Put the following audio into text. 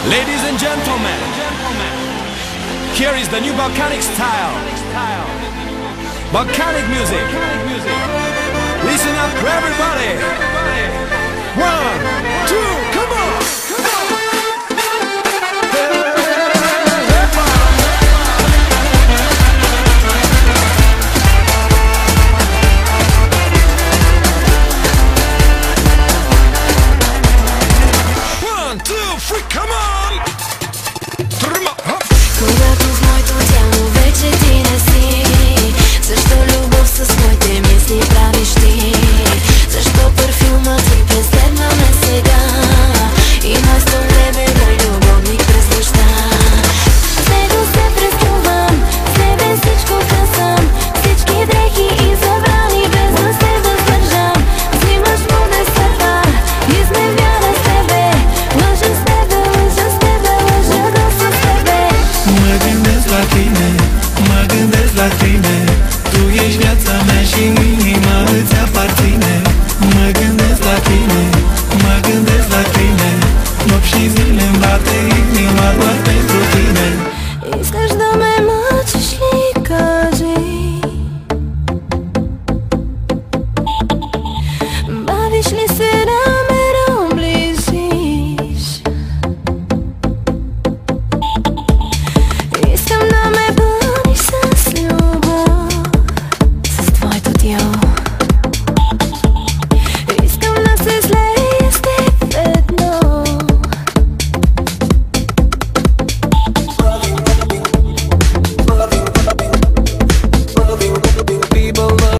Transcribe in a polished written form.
Ladies and gentlemen, here is the new volcanic style. Volcanic music. Listen up, everybody. 1, 2, come on! Когато в моето тяло вече ти не си, защо любов с моите мисли правиш ти? Защо парфюмът ти преследва ме сега и вместо тебе мой любовник през нощта? С него се преструвам, с тебе всичко късам, всички дрехи и забрани без да се въздържам. Взимаш мода сърва, измевява с тебе, лъжа с тебе, лъжа с тебе, лъжа да съм с тебе. Mă gândesc la tine, tu ești viața mea și inima îți aparține. Mă gândesc la tine, nopți și zile îmi bate inima doar pe